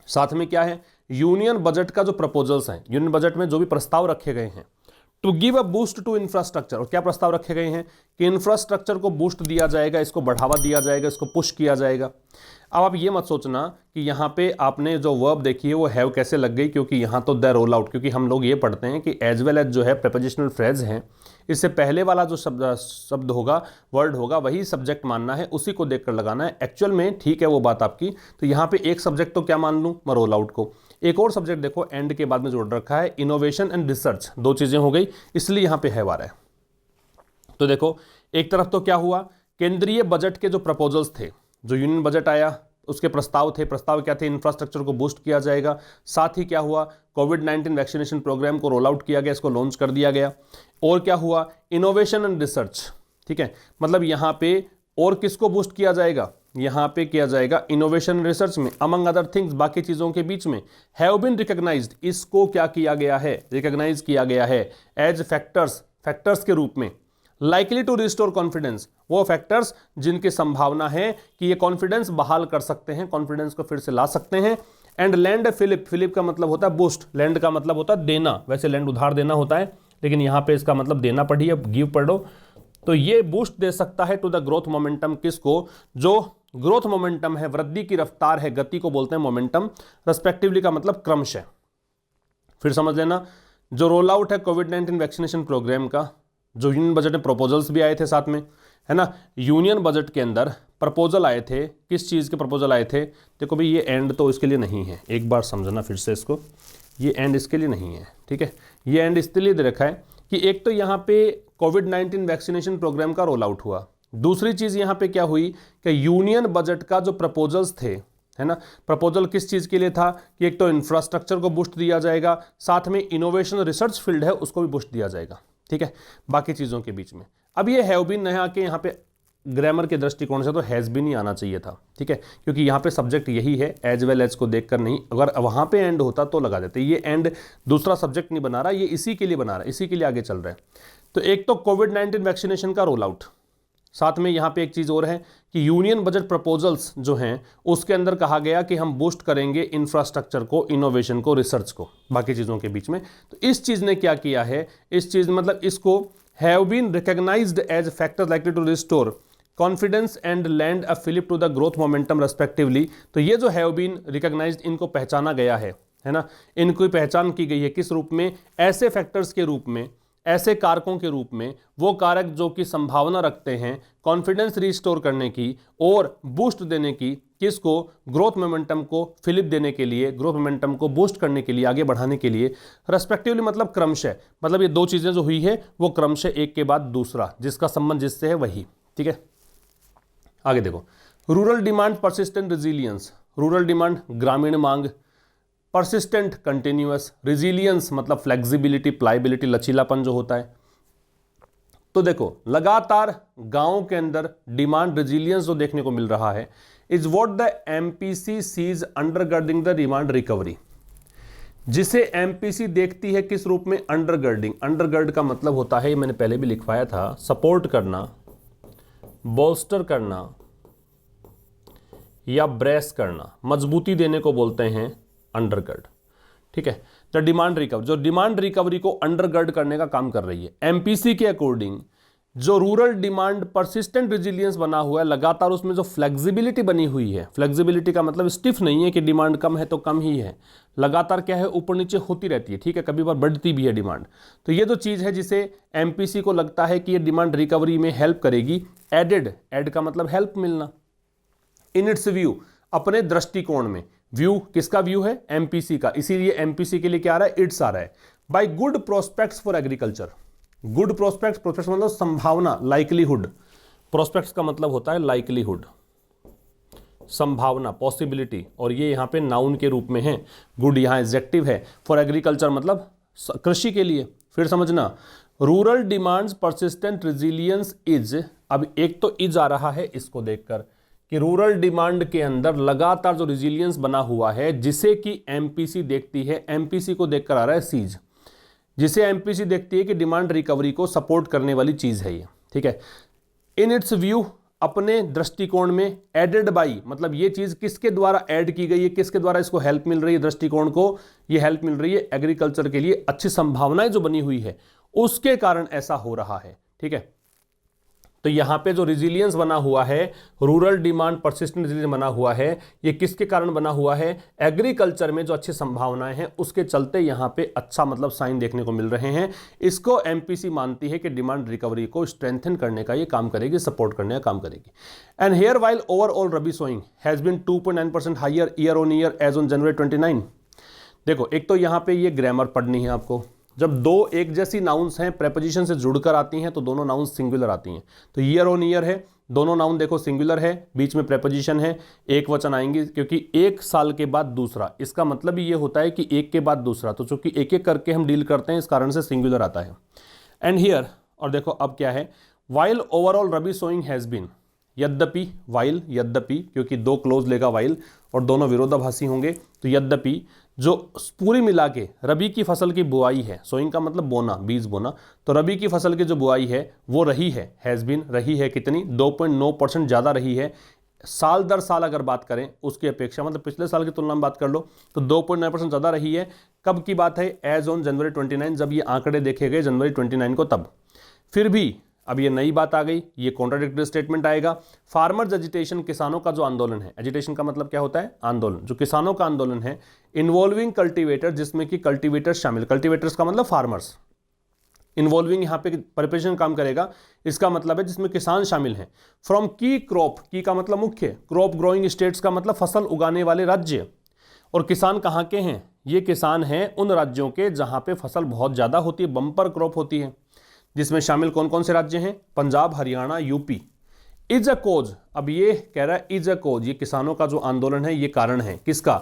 साथ में क्या है, यूनियन बजट का जो प्रपोजल्स हैं, यूनियन बजट में जो भी प्रस्ताव रखे गए हैं to give a boost to infrastructure, और क्या प्रस्ताव रखे गए हैं कि इंफ्रास्ट्रक्चर को बूस्ट दिया जाएगा, इसको बढ़ावा दिया जाएगा, इसको पुश किया जाएगा। अब आप ये मत सोचना कि यहाँ पे आपने जो वर्ब देखी है वो हैव कैसे लग गई, क्योंकि यहाँ तो द रोल आउट, क्योंकि हम लोग ये पढ़ते हैं कि एज वेल एज जो है प्रेपोजिशनल फ्रेज हैं, इससे पहले वाला जो शब्द होगा, वर्ड होगा, वही सब्जेक्ट मानना है, उसी को देखकर लगाना है। एक्चुअल में ठीक है वो बात आपकी, तो यहाँ पे एक सब्जेक्ट तो क्या मान लूँ मैं, रोल आउट को। एक और सब्जेक्ट देखो एंड के बाद में जोड़ रखा है, इनोवेशन एंड रिसर्च, दो चीजें हो गई, इसलिए यहाँ पे हैव आ रहा है। तो देखो एक तरफ तो क्या हुआ, केंद्रीय बजट के जो प्रपोजल्स थे, जो यूनियन बजट आया उसके प्रस्ताव थे, प्रस्ताव क्या थे, इंफ्रास्ट्रक्चर को बूस्ट किया जाएगा, साथ ही क्या हुआ, कोविड-19 वैक्सीनेशन प्रोग्राम को रोल आउट किया गया, इसको लॉन्च कर दिया गया, और क्या हुआ, इनोवेशन एंड रिसर्च, ठीक है, मतलब यहाँ पे और किसको बूस्ट किया जाएगा, यहाँ पे किया जाएगा इनोवेशन रिसर्च में, अमंग अदर थिंग्स, बाकी चीजों के बीच में हैव बीन रिकॉग्नाइज्ड, इसको क्या किया गया है, रिकॉग्नाइज किया गया है एज फैक्टर्स के रूप में, लाइकली टू रिस्टोर कॉन्फिडेंस, वो फैक्टर्स जिनकी संभावना है कि ये कॉन्फिडेंस बहाल कर सकते हैं, कॉन्फिडेंस को फिर से ला सकते हैं। एंड लैंड फिलिप का मतलब होता है बूस्ट, लैंड का मतलब होता है देना, वैसे लैंड उधार देना होता है, लेकिन यहां पे इसका मतलब देना पढ़िए, गिव पढ़ो, तो ये बूस्ट दे सकता है टू द ग्रोथ मोमेंटम, किसको, जो ग्रोथ मोमेंटम है, वृद्धि की रफ्तार है, गति को बोलते हैं मोमेंटम, रेस्पेक्टिवली का मतलब क्रमशः। फिर समझ लेना, जो रोल आउट है कोविड-19 वैक्सीनेशन प्रोग्राम का, जो यूनियन बजट में प्रपोजल्स भी आए थे साथ में, है ना, यूनियन बजट के अंदर प्रपोजल आए थे, किस चीज़ के प्रपोजल आए थे, देखो भाई ये एंड तो इसके लिए नहीं है, एक बार समझना फिर से इसको, ये एंड इसके लिए नहीं है, ठीक है, ये एंड इसके लिए दे रखा है कि एक तो यहाँ पे कोविड-19 वैक्सीनेशन प्रोग्राम का रोल आउट हुआ, दूसरी चीज़ यहाँ पे क्या हुई कि यूनियन बजट का जो प्रपोजल्स थे, है ना, प्रपोजल किस चीज़ के लिए था कि एक तो इंफ्रास्ट्रक्चर को बूस्ट दिया जाएगा, साथ में इनोवेशन रिसर्च फील्ड है उसको भी बूस्ट दिया जाएगा, ठीक है, बाकी चीज़ों के बीच में। अब ये हैव बीन नहीं आके यहाँ पे ग्रामर के दृष्टिकोण से तो हैज़ बीन ही आना चाहिए था, ठीक है, क्योंकि यहाँ पे सब्जेक्ट यही है, एज वेल एज को देखकर नहीं, अगर वहाँ पे एंड होता तो लगा देते, ये एंड दूसरा सब्जेक्ट नहीं बना रहा, ये इसी के लिए बना रहा है, इसी के लिए आगे चल रहा है। तो एक तो कोविड-19 वैक्सीनेशन का रोल आउट, साथ में यहाँ पे एक चीज़ और है कि यूनियन बजट प्रपोजल्स जो हैं उसके अंदर कहा गया कि हम बूस्ट करेंगे इंफ्रास्ट्रक्चर को, इनोवेशन को, रिसर्च को, बाकी चीज़ों के बीच में। तो इस चीज़ ने क्या किया है, इस चीज़ मतलब इसको have been recognised as factors likely to restore confidence and lend a fillip to the growth momentum respectively. तो ये जो हैव बीन रिकॉग्नाइज्ड, इनको पहचाना गया है ना, इनको पहचान की गई है किस रूप में, ऐसे फैक्टर्स के रूप में, ऐसे कारकों के रूप में, वो कारक जो कि संभावना रखते हैं कॉन्फिडेंस रिस्टोर करने की और बूस्ट देने की, किसको, ग्रोथ मोमेंटम को फिलिप देने के लिए, ग्रोथ मोमेंटम को बूस्ट करने के लिए, आगे बढ़ाने के लिए, रेस्पेक्टिवली मतलब क्रमशः, मतलब ये दो चीजें जो हुई है वो क्रमशः एक के बाद दूसरा, जिसका संबंध जिससे है वही, ठीक है। आगे देखो, rural demand persistent resilience, rural demand ग्रामीण मांग, परसिस्टेंट कंटिन्यूअस, रिजिलियंस मतलब फ्लेक्सिबिलिटी, प्लाइबिलिटी, लचीलापन जो होता है। तो देखो लगातार गांव के अंदर डिमांड रिजिलियंस जो देखने को मिल रहा है is what the MPC sees undergirding the demand recovery, जिसे एमपीसी देखती है किस रूप में, अंडरगर्डिंग। अंडरगर्ड का मतलब होता है, मैंने पहले भी लिखवाया था, सपोर्ट करना, बोल्स्टर करना या ब्रेस करना, मजबूती देने को बोलते हैं अंडरगर्ड, ठीक है। द डिमांड रिकवरी, जो डिमांड रिकवरी को अंडरगर्ड करने का काम कर रही है। एमपीसी के अकॉर्डिंग जो रूरल डिमांड परसिस्टेंट रेजिलियंस बना हुआ है, लगातार उसमें जो फ्लेक्सिबिलिटी बनी हुई है, फ्लेक्सिबिलिटी का मतलब स्टिफ नहीं है कि डिमांड कम है तो कम ही है, लगातार क्या है, ऊपर नीचे होती रहती है, ठीक है, कभी बार बढ़ती भी है डिमांड। तो ये जो चीज़ है जिसे एमपीसी को लगता है कि ये डिमांड रिकवरी में हेल्प करेगी, एडेड, एड का मतलब हेल्प मिलना, इन इट्स व्यू, अपने दृष्टिकोण में, व्यू किसका व्यू है, एमपीसी का, इसीलिए एमपीसी के लिए क्या आ रहा है, इट्स आ रहा है, by good prospects for agriculture. Good prospects, prospects मतलब संभावना, लाइकलीहुड, प्रोस्पेक्ट्स का मतलब होता है लाइकलीहुड, संभावना, पॉसिबिलिटी, और ये यहाँ पे नाउन के रूप में है, गुड यहाँ एडजेक्टिव है, फॉर एग्रीकल्चर मतलब कृषि के लिए। फिर समझना, rural demands persistent resilience is, अब एक तो इज आ रहा है इसको देखकर कि रूरल डिमांड के अंदर लगातार जो रेजिलियंस बना हुआ है, जिसे कि एमपीसी देखती है, एमपीसी को देखकर आ रहा है सीज, जिसे एमपीसी देखती है कि डिमांड रिकवरी को सपोर्ट करने वाली चीज है ये, ठीक है। इन इट्स व्यू, अपने दृष्टिकोण में, एडेड बाई मतलब ये चीज किसके द्वारा ऐड की गई है, किसके द्वारा इसको हेल्प मिल रही है, दृष्टिकोण को ये हेल्प मिल रही है, एग्रीकल्चर के लिए अच्छी संभावनाएं जो बनी हुई है उसके कारण ऐसा हो रहा है। ठीक है, तो यहां पे जो रिजिलियंस बना हुआ है, रूरल डिमांड परसिस्टेंट रिजिलियंस बना हुआ है, ये किसके कारण बना हुआ है, एग्रीकल्चर में जो अच्छी संभावनाएं हैं उसके चलते यहां पे अच्छा मतलब साइन देखने को मिल रहे हैं। इसको एमपीसी मानती है कि डिमांड रिकवरी को स्ट्रेंथन करने का ये काम करेगी, सपोर्ट करने का काम करेगी। And here while overall rabi sowing has been 2.9% higher year on year as on January 29। देखो एक तो यहां पे ये ग्रामर पढ़नी है आपको, जब दो एक जैसी नाउन्स हैं प्रेपोजिशन से जुड़कर आती हैं तो दोनों नाउन्स सिंगुलर आती हैं। तो ईयर ऑन ईयर है, दोनों नाउन देखो सिंगुलर है, बीच में प्रेपोजिशन है, एक वचन आएंगे क्योंकि एक साल के बाद दूसरा, इसका मतलब ये होता है कि एक के बाद दूसरा, तो चूंकि एक एक करके हम डील करते हैं इस कारण से सिंगुलर आता है। एंड हियर, और देखो अब क्या है, while overall rabi sowing has been, यद्यपि, वाइल यद्यपि, क्योंकि दो क्लोज लेगा वाइल और दोनों विरोधाभासी होंगे, तो यद्यपि जो पूरी मिला के रबी की फसल की बुआई है, सोइंग का मतलब बोना, बीज बोना, तो रबी की फसल की जो बुआई है वो रही है, हैज़ बीन रही है कितनी, 2.9% ज़्यादा रही है साल दर साल अगर बात करें उसकी अपेक्षा, मतलब पिछले साल की तुलना में बात कर लो तो 2.9% ज़्यादा रही है। कब की बात है, एज ऑन जनवरी 29, जब ये आंकड़े देखे गए जनवरी 29 को तब। फिर भी अब ये नई बात आ गई, ये कॉन्ट्राडिक्टरी स्टेटमेंट आएगा। फार्मर्स एजिटेशन, किसानों का जो आंदोलन है, एजिटेशन का मतलब क्या होता है, आंदोलन, जो किसानों का आंदोलन है, इन्वॉल्विंग कल्टीवेटर, जिसमें कि कल्टीवेटर्स शामिल, कल्टीवेटर्स का मतलब फार्मर्स, इन्वॉल्विंग यहाँ पे प्रिपरेशन काम करेगा, इसका मतलब है जिसमें किसान शामिल हैं। फ्रॉम की क्रॉप, की का मतलब मुख्य, क्रॉप ग्रोइंग स्टेट्स का मतलब फसल उगाने वाले राज्य, और किसान कहाँ के हैं, ये किसान हैं उन राज्यों के जहाँ पे फसल बहुत ज़्यादा होती है, बम्पर क्रॉप होती है, जिसमें शामिल कौन कौन से राज्य हैं, Punjab, Haryana, UP. Is a cause, अब ये कह रहा है इज अ कोज, ये किसानों का जो आंदोलन है ये कारण है, किसका,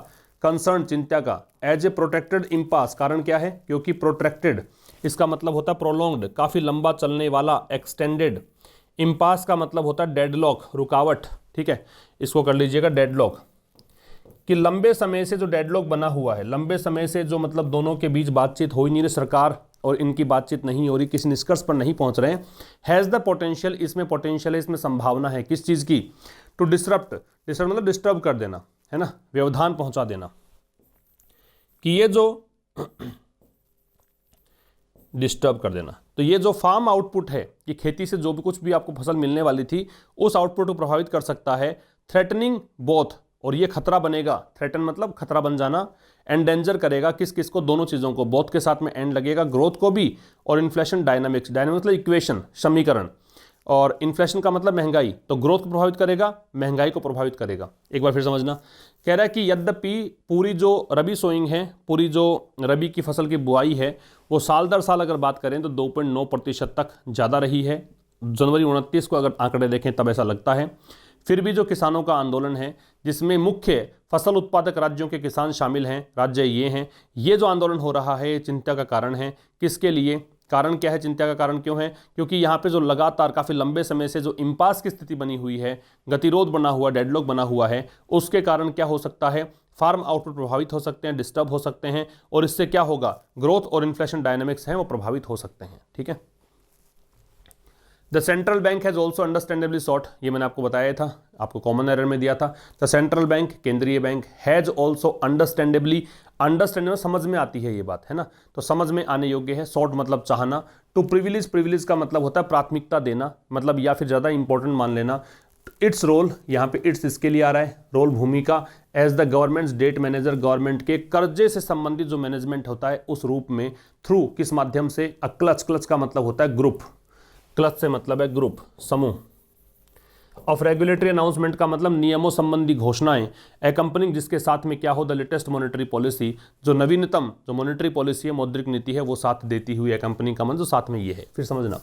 कंसर्न, चिंता का। एज ए प्रोटेक्टेड इम्पास, कारण क्या है, क्योंकि प्रोटेक्टेड इसका मतलब होता है प्रोलॉन्ग्ड, काफी लंबा चलने वाला, एक्सटेंडेड। इम्पास का मतलब होता है डेडलॉक, रुकावट, ठीक है, इसको कर लीजिएगा डेडलॉक, कि लंबे समय से जो डेडलॉक बना हुआ है, लंबे समय से जो मतलब दोनों के बीच बातचीत हो ही नहीं रही, सरकार और इनकी बातचीत नहीं हो रही, किसी निष्कर्ष पर नहीं पहुंच रहे हैं। हैज़ द पोटेंशियल, इसमें पोटेंशियल है, इसमें संभावना है, किस चीज़ की, टू डिसरप्ट, डिसरप्ट मतलब डिस्टर्ब कर देना, है ना, व्यवधान पहुंचा देना, कि ये जो डिस्टर्ब कर देना, तो ये जो फार्म आउटपुट है, कि खेती से जो भी कुछ भी आपको फसल मिलने वाली थी उस आउटपुट को प्रभावित कर सकता है। थ्रेटनिंग बोथ, और ये खतरा बनेगा, थ्रेटन मतलब खतरा बन जाना, एंडेंजर करेगा किस किस को, दोनों चीज़ों को, बोथ के साथ में एंड लगेगा, ग्रोथ को भी और इन्फ्लेशन डायनामिक्स, डायनामिक्स मतलब इक्वेशन, समीकरण, और इन्फ्लेशन का मतलब महंगाई, तो ग्रोथ को प्रभावित करेगा, महंगाई को प्रभावित करेगा। एक बार फिर समझना, कह रहा है कि यद्यपि पूरी जो रबी सोइंग है, पूरी जो रबी की फसल की बुआई है वो साल दर साल अगर बात करें तो 2.9% तक ज़्यादा रही है। जनवरी 29 को अगर आंकड़े देखें तब ऐसा लगता है। फिर भी जो किसानों का आंदोलन है, जिसमें मुख्य फसल उत्पादक राज्यों के किसान शामिल हैं, राज्य ये हैं, ये जो आंदोलन हो रहा है ये चिंता का कारण है। किसके लिए, कारण क्या है, चिंता का कारण क्यों है, क्योंकि यहाँ पे जो लगातार काफ़ी लंबे समय से जो इम्पास की स्थिति बनी हुई है, गतिरोध बना हुआ, डेडलॉक बना हुआ है, उसके कारण क्या हो सकता है, फार्म आउटपुट प्रभावित हो सकते हैं, डिस्टर्ब हो सकते हैं, और इससे क्या होगा, ग्रोथ और इन्फ्लेशन डायनामिक्स हैं वो प्रभावित हो सकते हैं। ठीक है, the central bank has also understandably sought, ये मैंने आपको बताया था, आपको कॉमन एरर में दिया था। द सेंट्रल बैंक, केंद्रीय bank, has also understandably, understand समझ में आती है ये बात, है ना, तो समझ में आने योग्य है। सॉट मतलब चाहना, टू प्रिविलेज, प्रिविलेज का मतलब होता है प्राथमिकता देना, मतलब या फिर ज़्यादा इंपॉर्टेंट मान लेना। इट्स रोल, यहाँ पे इट्स इसके लिए आ रहा है, रोल भूमिका, as the government debt manager, government के कर्जे से संबंधित जो मैनेजमेंट होता है उस रूप में, थ्रू किस माध्यम से, अ क्लच, क्लच का मतलब होता है ग्रुप, क्लच से मतलब है ग्रुप, समूह, ऑफ रेगुलेटरी अनाउंसमेंट का मतलब नियमों संबंधी घोषणाएं, एकंपनिंग जिसके साथ में क्या हो, द लेटेस्ट मॉनेटरी पॉलिसी, जो नवीनतम जो मॉनेटरी पॉलिसी है, मौद्रिक नीति है, वो साथ देती हुई एकंपनिंग का मतलब जो साथ में ये है। फिर समझना,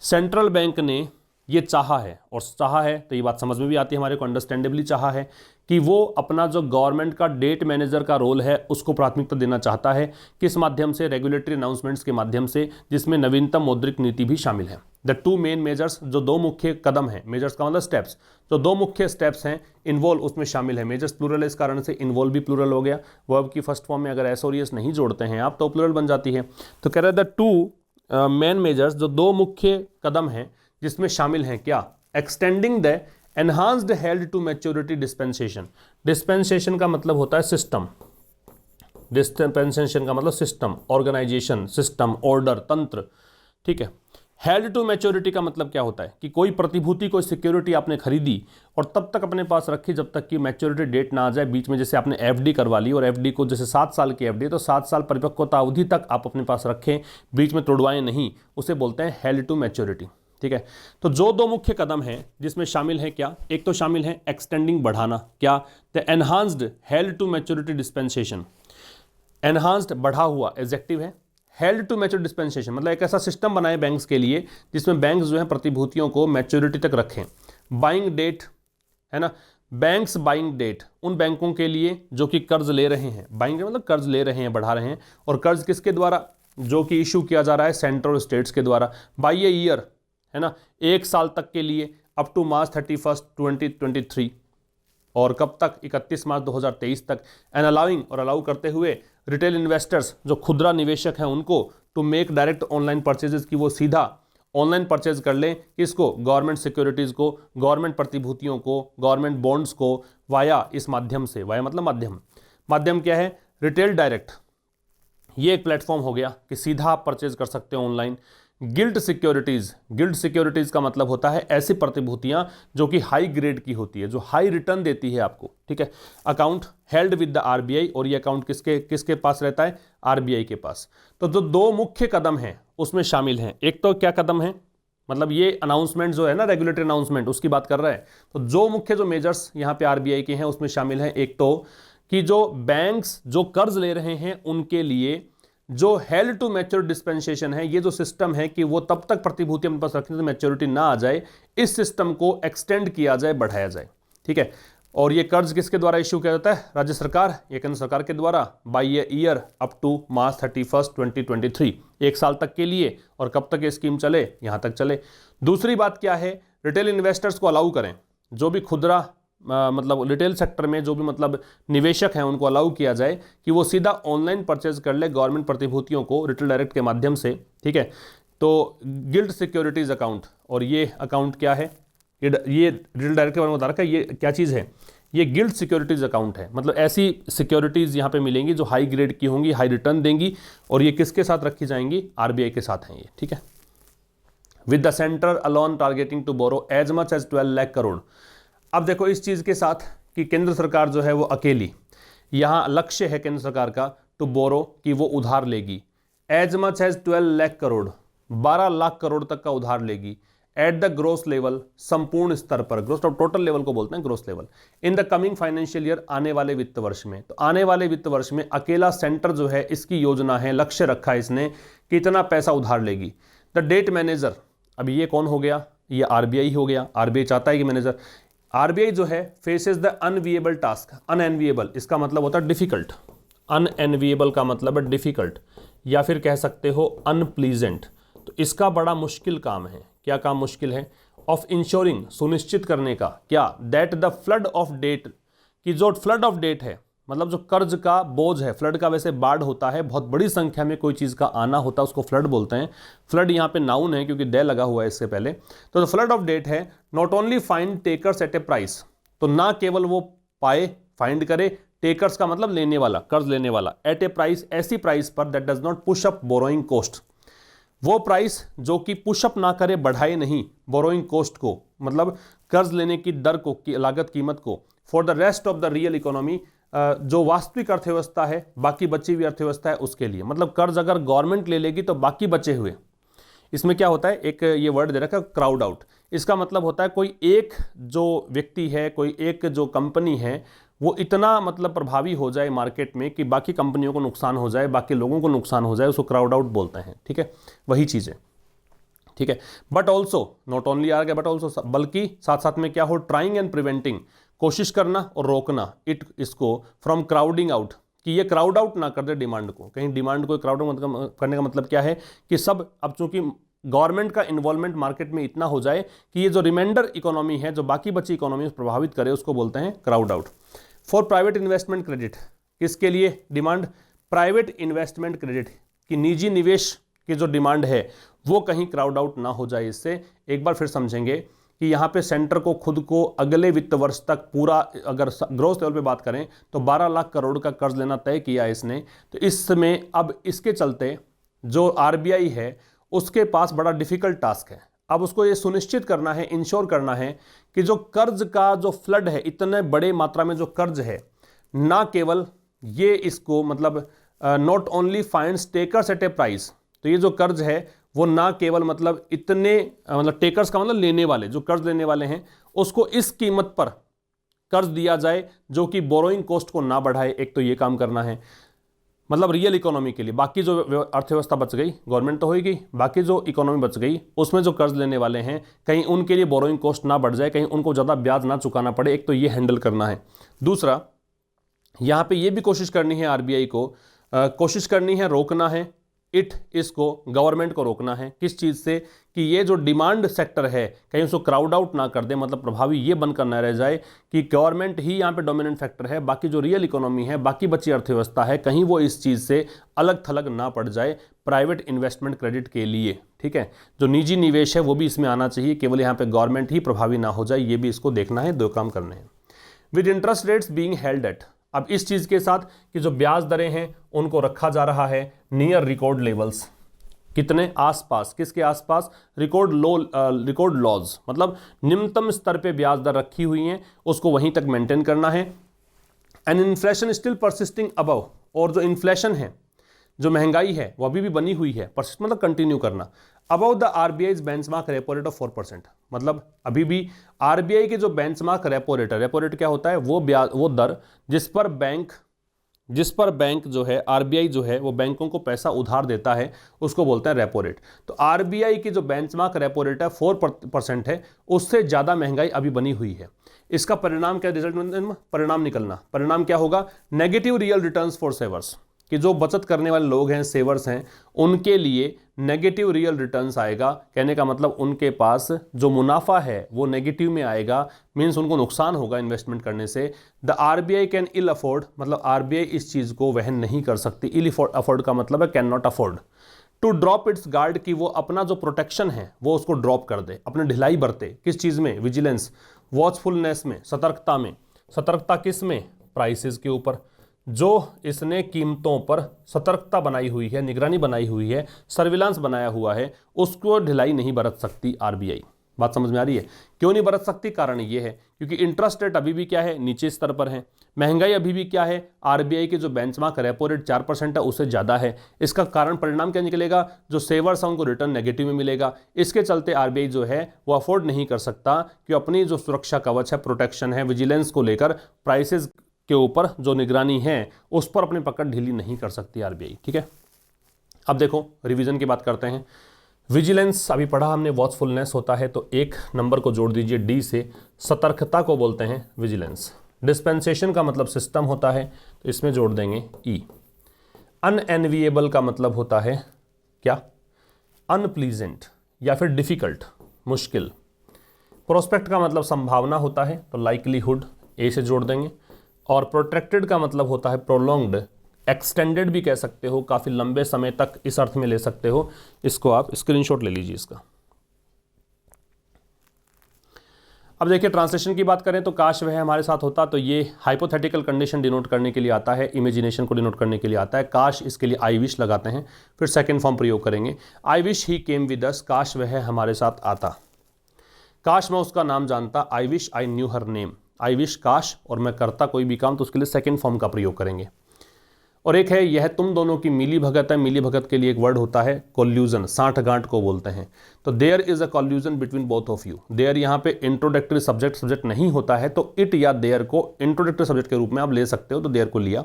सेंट्रल बैंक ने ये चाहा है, और चाहा है तो ये बात समझ में भी आती है हमारे को, अंडरस्टैंडेबली चाहा है कि वो अपना जो गवर्नमेंट का डेट मैनेजर का रोल है उसको प्राथमिकता देना चाहता है। किस माध्यम से, रेगुलेटरी अनाउंसमेंट्स के माध्यम से, जिसमें नवीनतम मौद्रिक नीति भी शामिल है। द टू मेन मेजर्स, जो दो मुख्य कदम हैं, मेजर्स का मतलब स्टेप्स, जो दो मुख्य स्टेप्स हैं, इन्वॉल्व उसमें शामिल है। मेजर्स प्लूरल है, इस कारण से इन्वॉल्व भी प्लूरल हो गया। वर्ब की फर्स्ट फॉर्म में अगर एस और एस नहीं जोड़ते हैं आप तो प्लूरल बन जाती है। तो कह रहे हैं द टू मेन मेजर्स, जो दो मुख्य कदम हैं जिसमें शामिल हैं क्या, extending the enhanced held to maturity dispensation. Dispensation का मतलब होता है सिस्टम, डिस्पेंसेशन का मतलब सिस्टम, ऑर्गेनाइजेशन, सिस्टम, ऑर्डर, तंत्र, ठीक है। हेल्ड टू मैच्योरिटी का मतलब क्या होता है कि कोई प्रतिभूति, कोई सिक्योरिटी आपने खरीदी और तब तक अपने पास रखी जब तक कि मैच्योरिटी डेट ना आ जाए। बीच में जैसे आपने एफडी करवा ली और एफडी को जैसे 7 साल की एफडी तो 7 साल परिपक्वता अवधि तक आप अपने पास रखें, बीच में तोड़वाएं नहीं, उसे बोलते हैं हेल्ड टू मैच्योरिटी, ठीक है। तो जो दो मुख्य कदम हैं जिसमें शामिल है क्या, एक तो शामिल है एक्सटेंडिंग, बढ़ाना, क्या, the enhanced held to maturity dispensation. Enhanced बढ़ा हुआ एडजेक्टिव है, हेल्ड टू मैच्योरिटी डिस्पेंसेशन मतलब एक ऐसा सिस्टम बनाए बैंक्स के लिए जिसमें बैंक्स जो है प्रतिभूतियों को मैच्योरिटी तक रखें। बाइंग डेट है ना, बैंक्स बाइंग डेट उन बैंकों के लिए जो कि कर्ज ले रहे हैं, बाइंग मतलब कर्ज ले रहे हैं, बढ़ा रहे हैं, और कर्ज किसके द्वारा, जो कि इशू किया जा रहा है सेंटर और स्टेट्स के द्वारा, बाई ए ईयर है ना, 1 साल तक के लिए, अप टू मार्च 31, 2023, और कब तक, 31 मार्च 2023 तक। एंड अलाउइंग और अलाउ करते हुए रिटेल इन्वेस्टर्स जो खुदरा निवेशक हैं उनको to make direct online purchases की वो सीधा ऑनलाइन परचेज कर लें, किसको, गवर्नमेंट सिक्योरिटीज़ को, गवर्नमेंट प्रतिभूतियों को, गवर्नमेंट बॉन्ड्स को, वाया इस माध्यम से, वाया मतलब माध्यम, माध्यम क्या है, रिटेल डायरेक्ट, ये एक प्लेटफॉर्म हो गया कि सीधा आप परचेज कर सकते हो online. Guild securities, guild securities का मतलब होता है ऐसी प्रतिभूतियां जो कि हाई ग्रेड की होती है, जो हाई रिटर्न देती है आपको, ठीक है। Account held with the RBI, और ये अकाउंट किसके किसके पास रहता है, आरबीआई के पास। तो जो दो मुख्य कदम हैं उसमें शामिल हैं, एक तो क्या कदम है, मतलब ये अनाउंसमेंट जो है ना, रेगुलेटरी अनाउंसमेंट, उसकी बात कर रहा है। तो जो मुख्य जो मेजर्स यहाँ पे आरबीआई के हैं उसमें शामिल हैं, एक तो कि जो बैंक्स जो कर्ज ले रहे हैं उनके लिए जो हेल्ड टू मैच्योरिटी डिस्पेंसेशन है, ये जो सिस्टम है कि वो तब तक प्रतिभूति अपने पास रखने से मैच्योरिटी ना आ जाए, इस सिस्टम को एक्सटेंड किया जाए, बढ़ाया जाए, ठीक है। और ये कर्ज किसके द्वारा इश्यू किया जाता है, राज्य सरकार या केंद्र सरकार के द्वारा, by a year up to March 31, 2023, 1 साल तक के लिए, और कब तक ये स्कीम चले, यहां तक चले। दूसरी बात क्या है, रिटेल इन्वेस्टर्स को अलाउ करें, जो भी खुदरा मतलब रिटेल सेक्टर में जो भी मतलब निवेशक हैं उनको अलाउ किया जाए कि वो सीधा ऑनलाइन परचेज कर ले गवर्नमेंट प्रतिभूतियों को रिटेल डायरेक्ट के माध्यम से, ठीक है। तो गिल्ड सिक्योरिटीज अकाउंट, और ये अकाउंट क्या है, ये रिटेल डायरेक्ट के बारे में बता रखा है, ये क्या चीज़ है, ये गिल्ड सिक्योरिटीज अकाउंट है। मतलब ऐसी सिक्योरिटीज़ यहाँ पे मिलेंगी जो हाई ग्रेड की होंगी, हाई रिटर्न देंगी, और ये किसके साथ रखी जाएंगी, आरबीआई के साथ हैं ये, ठीक है। With the centre alone targeting to borrow as much as 12 lakh crore. अब देखो इस चीज़ के साथ कि केंद्र सरकार जो है वो अकेली, यहाँ लक्ष्य है केंद्र सरकार का टू बोरो कि वो उधार लेगी, as much as 12 lakh crore, 12 lakh crore तक का उधार लेगी, एट द ग्रोस लेवल, संपूर्ण स्तर पर, ग्रोस टोटल लेवल को बोलते हैं gross level, in the coming financial year, आने वाले वित्त वर्ष में। तो आने वाले वित्त वर्ष में अकेला सेंटर जो है इसकी योजना है, लक्ष्य रखा है इसने कि इतना पैसा उधार लेगी। द डेट मैनेजर, अब ये कौन हो गया, ये आरबीआई हो गया, आरबीआई चाहता है कि मैनेजर, आरबीआई जो है फेसेस द अनविएबल टास्क, अनएनविएबल इसका मतलब होता है डिफिकल्ट, अनएनविएबल का मतलब है डिफिकल्ट, या फिर कह सकते हो अनप्लीजेंट। तो इसका बड़ा मुश्किल काम है, क्या काम मुश्किल है, ऑफ इंश्योरिंग, सुनिश्चित करने का, क्या, that the flood of debt, कि जो फ्लड ऑफ डेट है मतलब जो कर्ज का बोझ है, फ्लड का वैसे बाढ़ होता है, बहुत बड़ी संख्या में कोई चीज़ का आना होता है, उसको फ्लड बोलते हैं। फ्लड यहाँ पे नाउन है क्योंकि दे लगा हुआ है इससे पहले। तो फ्लड ऑफ डेट है, not only find takers at a price, तो ना केवल वो पाए, फाइंड करे, टेकर्स का मतलब लेने वाला, कर्ज लेने वाला, एट ए प्राइस, ऐसी प्राइस पर that does not push up borrowing cost, वो प्राइस जो कि पुशअप ना करे, बढ़ाए नहीं बोरोइंग कॉस्ट को, मतलब कर्ज लेने की दर को, की लागत कीमत को, for the rest of the real economy, जो वास्तविक अर्थव्यवस्था है, बाकी बची हुई अर्थव्यवस्था है उसके लिए। मतलब कर्ज अगर गवर्नमेंट ले लेगी तो बाकी बचे हुए, इसमें क्या होता है, एक ये वर्ड दे रखा है क्राउड आउट, इसका मतलब होता है कोई एक जो व्यक्ति है, कोई एक जो कंपनी है वो इतना मतलब प्रभावी हो जाए मार्केट में कि बाकी कंपनियों को नुकसान हो जाए, बाकी लोगों को नुकसान हो जाए, उसको क्राउड आउट बोलते हैं, ठीक है, वही चीज़ है, ठीक है। बट ऑल्सो, नॉट ओनली आ गया बट ऑल्सो, बल्कि साथ साथ में क्या हो, ट्राइंग एंड प्रिवेंटिंग, कोशिश करना और रोकना, इट इसको फ्रॉम क्राउडिंग आउट, कि ये क्राउड आउट ना कर दे डिमांड को, कहीं डिमांड को क्राउड आउट करने का मतलब क्या है कि सब, अब चूंकि गवर्नमेंट का इन्वॉल्वमेंट मार्केट में इतना हो जाए कि ये जो रिमाइंडर इकोनॉमी है, जो बाकी बची इकोनॉमी प्रभावित करे, उसको बोलते हैं crowd out. For private investment credit, किसके लिए डिमांड, प्राइवेट इन्वेस्टमेंट क्रेडिट की निजी निवेश की जो डिमांड है वो कहीं क्राउड आउट ना हो जाए। इससे एक बार फिर समझेंगे कि यहाँ पे सेंटर को खुद को अगले वित्त वर्ष तक पूरा, अगर ग्रोथ लेवल पे बात करें तो 12 लाख करोड़ का कर्ज लेना तय किया है इसने। तो इसमें अब इसके चलते जो आरबीआई है उसके पास बड़ा डिफिकल्ट टास्क है। अब उसको ये सुनिश्चित करना है, इंश्योर करना है कि जो कर्ज का जो फ्लड है, इतने बड़े मात्रा में जो कर्ज है, ना केवल ये इसको मतलब not only finds takers at a price, तो ये जो कर्ज है वो ना केवल मतलब इतने मतलब टेकर्स का मतलब लेने वाले, जो कर्ज लेने वाले हैं उसको इस कीमत पर कर्ज दिया जाए जो कि बोरोइंग कॉस्ट को ना बढ़ाए। एक तो ये काम करना है, मतलब रियल इकोनॉमी के लिए। बाकी जो अर्थव्यवस्था बच गई, गवर्नमेंट तो होगी, बाकी जो इकोनॉमी बच गई उसमें जो कर्ज लेने वाले हैं कहीं उनके लिए बोरोइंग कॉस्ट ना बढ़ जाए, कहीं उनको ज़्यादा ब्याज ना चुकाना पड़े। एक तो ये हैंडल करना है। दूसरा, यहाँ पे ये भी कोशिश करनी है आरबीआई को, कोशिश करनी है रोकना है इसको, गवर्नमेंट को रोकना है। किस चीज़ से? कि ये जो डिमांड सेक्टर है कहीं उसको क्राउड आउट ना कर दे, मतलब प्रभावी ये बनकर ना रह जाए कि गवर्नमेंट ही यहाँ पे डोमिनेंट फैक्टर है, बाकी जो रियल इकोनॉमी है, बाकी बची अर्थव्यवस्था है, कहीं वो इस चीज़ से अलग थलग ना पड़ जाए प्राइवेट इन्वेस्टमेंट क्रेडिट के लिए। ठीक है, जो निजी निवेश है वो भी इसमें आना चाहिए, केवल यहाँ पे गवर्नमेंट ही प्रभावी ना हो जाए, ये भी इसको देखना है। दो काम करने हैं। With interest rates being held eight, अब इस चीज के साथ कि जो ब्याज दरें हैं उनको रखा जा रहा है नियर रिकॉर्ड लेवल्स। कितने? आसपास। किसके आसपास? रिकॉर्ड लॉज, मतलब निम्नतम स्तर पे ब्याज दर रखी हुई हैं, उसको वहीं तक मेंटेन करना है। And inflation still persisting above, और जो इन्फ्लेशन है, जो महंगाई है वो अभी भी बनी हुई है, परसिस्ट मतलब कंटिन्यू करना, above the RBI's benchmark repo rate of 4%, मतलब अभी भी आरबीआई के जो बेंचमार्क रेपो रेट है, रेपो रेट क्या होता है? वो दर जिस पर बैंक जो है, आरबीआई जो है वो बैंकों को पैसा उधार देता है, उसको बोलते हैं रेपो रेट। तो आरबीआई की जो बेंचमार्क रेपो रेट है 4% है, उससे ज़्यादा महंगाई अभी बनी हुई है। इसका परिणाम क्या? रिजल्ट परिणाम निकलना, परिणाम क्या होगा? नेगेटिव रियल रिटर्न्स फॉर सेवर्स, कि जो बचत करने वाले लोग हैं, सेवर्स हैं, उनके लिए नेगेटिव रियल रिटर्न्स आएगा। कहने का मतलब उनके पास जो मुनाफा है वो नेगेटिव में आएगा, मींस उनको नुकसान होगा इन्वेस्टमेंट करने से। The RBI can ill afford, मतलब आरबीआई इस चीज़ को वहन नहीं कर सकती। इल अफोर्ड का मतलब है can not afford to drop its guard, कि वो अपना जो प्रोटेक्शन है वो उसको ड्रॉप कर दे, अपने ढिलाई बरते। किस चीज़ में? विजिलेंस, वॉचफुलनेस में, सतर्कता में। सतर्कता किस में? प्राइसेस के ऊपर। जो इसने कीमतों पर सतर्कता बनाई हुई है, निगरानी बनाई हुई है, सर्विलांस बनाया हुआ है, उसको ढिलाई नहीं बरत सकती आरबीआई। बात समझ में आ रही है? क्यों नहीं बरत सकती? कारण ये है क्योंकि इंटरेस्ट रेट अभी भी क्या है? नीचे स्तर पर है। महंगाई अभी भी क्या है? आरबीआई के जो बेंचमार्क रेपो रेट 4% है उससे ज़्यादा है। इसका कारण परिणाम क्या निकलेगा? जो सेवर्स हैं उनको रिटर्न नेगेटिव में मिलेगा। इसके चलते आरबीआई जो है वो अफोर्ड नहीं कर सकता कि अपनी जो सुरक्षा कवच है, प्रोटेक्शन है, विजिलेंस को लेकर प्राइसेस के ऊपर जो निगरानी है उस पर अपनी पकड़ ढीली नहीं कर सकती आरबीआई। ठीक है, अब देखो रिवीजन की बात करते हैं। विजिलेंस अभी पढ़ा हमने, वॉचफुलनेस होता है, तो एक नंबर को जोड़ दीजिए डी से, सतर्कता को बोलते हैं विजिलेंस। डिस्पेंसेशन का मतलब सिस्टम होता है, तो इसमें जोड़ देंगे ई। अनएनविएबल का मतलब होता है क्या? अनप्लीजेंट या फिर डिफिकल्ट, मुश्किल। प्रोस्पेक्ट का मतलब संभावना होता है, तो लाइकलीहुड ए से जोड़ देंगे। और प्रोटेक्टेड का मतलब होता है प्रोलॉन्ग्ड, एक्सटेंडेड भी कह सकते हो, काफ़ी लंबे समय तक इस अर्थ में ले सकते हो। इसको आप स्क्रीनशॉट ले लीजिए इसका। अब देखिए ट्रांसलेशन की बात करें तो काश वह हमारे साथ होता, तो ये हाइपोथेटिकल कंडीशन डिनोट करने के लिए आता है, इमेजिनेशन को डिनोट करने के लिए आता है। काश, इसके लिए आई विश लगाते हैं, फिर सेकेंड फॉर्म प्रयोग करेंगे। I wish he came with us, काश वह हमारे साथ आता, काश मैं उसका नाम जानता। I wish I knew her name, I wish काश, और मैं करता कोई भी काम तो उसके लिए सेकेंड फॉर्म का प्रयोग करेंगे। और एक है यह तुम दोनों की मिली भगत है, मिली भगत के लिए एक वर्ड होता है कोल्यूजन, साठगांठ को बोलते हैं। तो there is a collusion between both of you. There यहाँ पे इंट्रोडक्टरी सब्जेक्ट नहीं होता है, तो इट या देयर को इंट्रोडक्टरी सब्जेक्ट के रूप में आप ले सकते हो, तो देयर को लिया।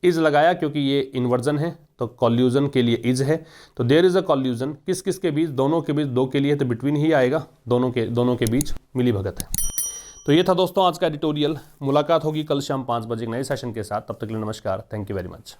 इज लगाया क्योंकि ये इन्वर्जन है, तो कोल्यूजन के लिए इज है। तो देयर इज अ कोल्यूजन, किस किस के बीच? दोनों के बीच, दो के लिए तो बिटवीन ही आएगा, दोनों के बीच मिली भगत है। तो ये था दोस्तों आज का एडिटोरियल। मुलाकात होगी कल शाम 5 बजे नए सेशन के साथ, तब तक के लिए नमस्कार, थैंक यू वेरी मच।